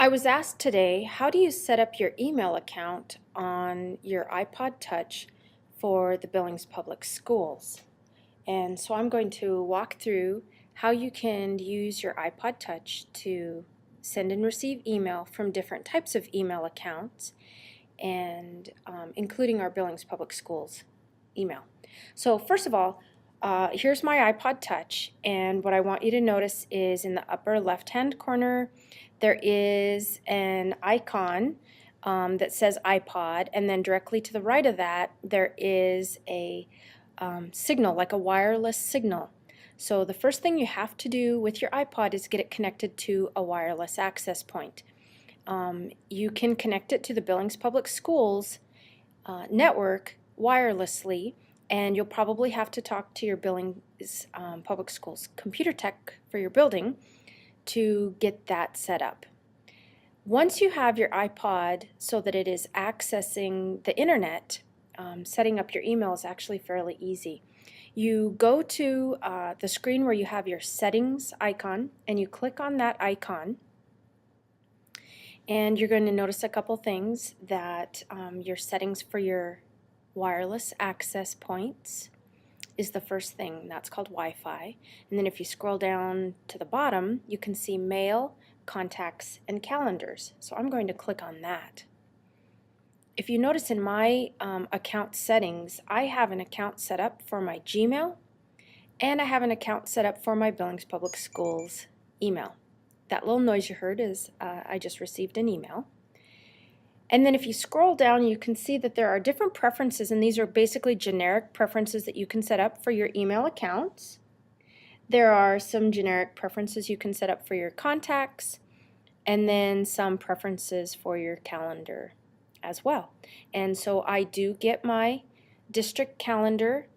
I was asked today, how do you set up your email account on your iPod Touch for the Billings Public Schools? And so I'm going to walk through how you can use your iPod Touch to send and receive email from different types of email accounts, and including our Billings Public Schools email. So first of all, here's my iPod Touch, and what I want you to notice is in the upper left-hand corner there is an icon that says iPod, and then directly to the right of that there is a signal, like a wireless signal. So the first thing you have to do with your iPod is get it connected to a wireless access point. You can connect it to the Billings Public Schools network wirelessly, and you'll probably have to talk to your Billings Public Schools computer tech for your building to get that set up. Once you have your iPod so that it is accessing the internet, setting up your email is actually fairly easy. You go to the screen where you have your settings icon, and you click on that icon, and you're going to notice a couple things, that your settings for your wireless access points is the first thing. That's called Wi-Fi. And then if you scroll down to the bottom, you can see mail, contacts, and calendars. So I'm going to click on that. If you notice in my account settings, I have an account set up for my Gmail, and I have an account set up for my Billings Public Schools email. That little noise you heard is I just received an email. And then if you scroll down, you can see that there are different preferences, and these are basically generic preferences that you can set up for your email accounts. There are some generic preferences you can set up for your contacts, and then some preferences for your calendar as well. And so I do get my district calendar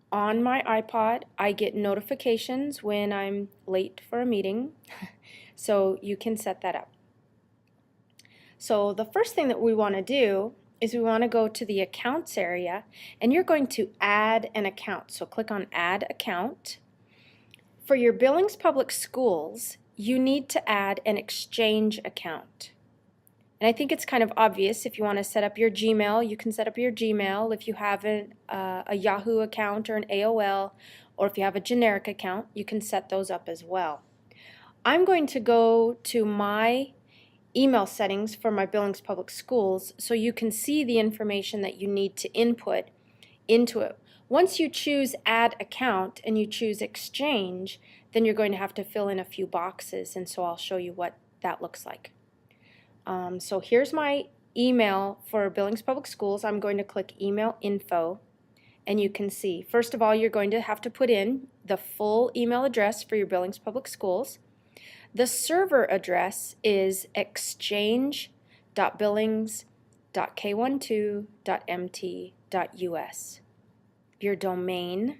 on my iPod. I get notifications when I'm late for a meeting, so you can set that up. So the first thing that we want to do is we want to go to the accounts area, and you're going to add an account. So click on add account. For your Billings Public Schools, you need to add an exchange account. And I think it's kind of obvious. If you want to set up your Gmail, you can set up your Gmail. If you have a Yahoo account or an AOL, or if you have a generic account, you can set those up as well. I'm going to go to my email settings for my Billings Public Schools so you can see the information that you need to input into it. Once you choose add account and you choose exchange, then you're going to have to fill in a few boxes, and so I'll show you what that looks like. So here's my email for Billings Public Schools. I'm going to click email info, and you can see, first of all, you're going to have to put in the full email address for your Billings Public Schools. The server address is exchange.billings.k12.mt.us. Your domain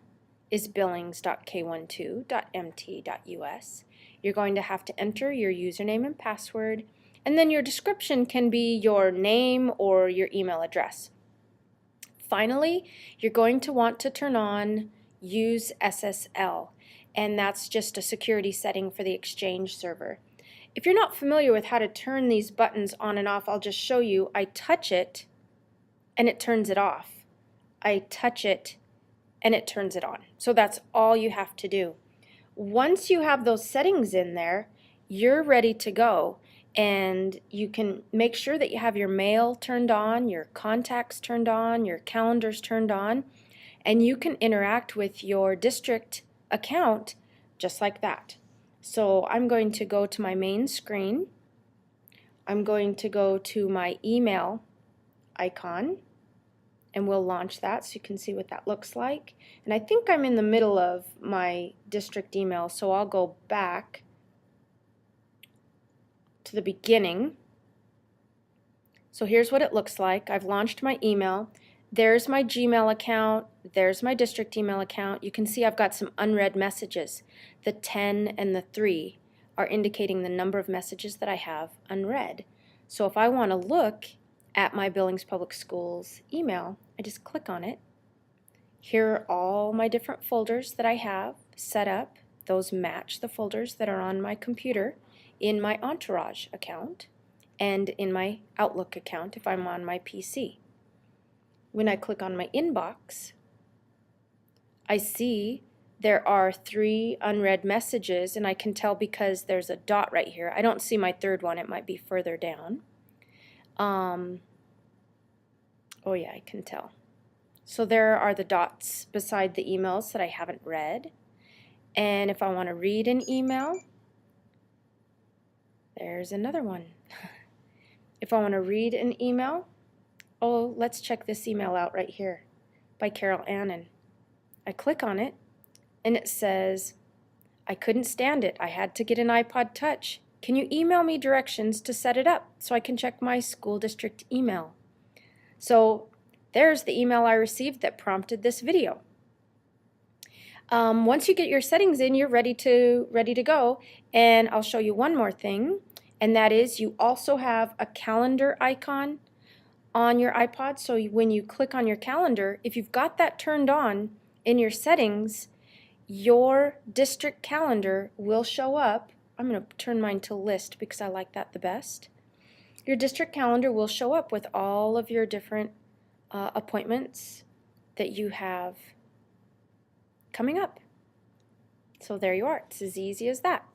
is billings.k12.mt.us. You're going to have to enter your username and password, and then your description can be your name or your email address. Finally, you're going to want to turn on Use SSL, and that's just a security setting for the Exchange server. If you're not familiar with how to turn these buttons on and off, I'll just show you. I touch it and it turns it off. I touch it and it turns it on. So that's all you have to do. Once you have those settings in there, you're ready to go, and you can make sure that you have your mail turned on, your contacts turned on, your calendars turned on, and you can interact with your district account just like that. So I'm going to go to my main screen. I'm going to go to my email icon, and we'll launch that so you can see what that looks like. And I think I'm in the middle of my district email, so I'll go back to the beginning. So here's what it looks like. I've launched my email. There's my Gmail account. There's my district email account. You can see I've got some unread messages. The 10 and the 3 are indicating the number of messages that I have unread. So if I want to look at my Billings Public Schools email, I just click on it. Here are all my different folders that I have set up. Those match the folders that are on my computer in my Entourage account. and in my Outlook account if I'm on my PC. When I click on my inbox, I see there are 3 unread messages, and I can tell because there's a dot right here. I don't see my third one. It might be further down. Oh yeah, I can tell. So there are the dots beside the emails that I haven't read. And if I want to read an email, there's another one. If I want to read an email, oh, let's check this email out right here by Carol Annan. I click on it, and it says, I couldn't stand it. I had to get an iPod Touch. Can you email me directions to set it up so I can check my school district email? So there's the email I received that prompted this video. Once you get your settings in, you're ready to go. And I'll show you one more thing, and that is you also have a calendar icon on your iPod. So when you click on your calendar, if you've got that turned on in your settings, your district calendar will show up. I'm going to turn mine to list because I like that the best. Your district calendar will show up with all of your different appointments that you have coming up. So there you are. It's as easy as that.